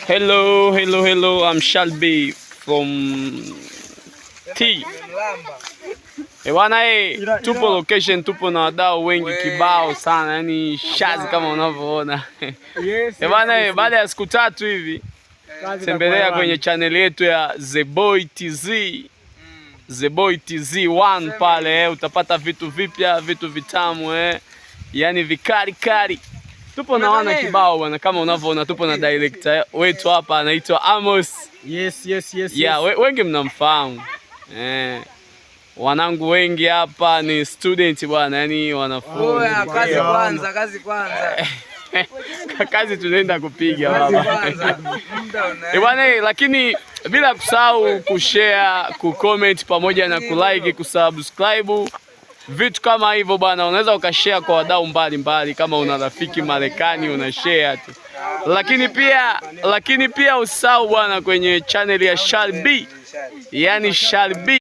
Hello. I'm Shalby from T. Bwana tupo location, tupo na wadau wengi kibao sana, yani shazi kama unavyoona. Bwana baada ya siku 3 hivi tembelea kwenye channel yetu ya The Boy TZ. The Boy TZ1 pale utapata vitu vipya, vitu vitamu yani vikali. Tupo na wana kibao bwana, kama unavyoona tupo na director wetu hapa anaitwa Amos. Yes. Yeah, wengi mnamfahamu. Wanangu wengi hapa ni student bwana, yani wanafunzi. Kazi kwanza. Kazi tunaenda kupiga baba. Bwana, lakini bila kusahau kushare, kucomment pamoja na kulike, kusubscribe. Vitu kama hivyo bwana, unaweza ukashare kwa wadau mbalimbali. Kama una rafiki Marekani unashare tu. Lakini pia usahau bwana kwenye channel ya Shalby. Yani Shalby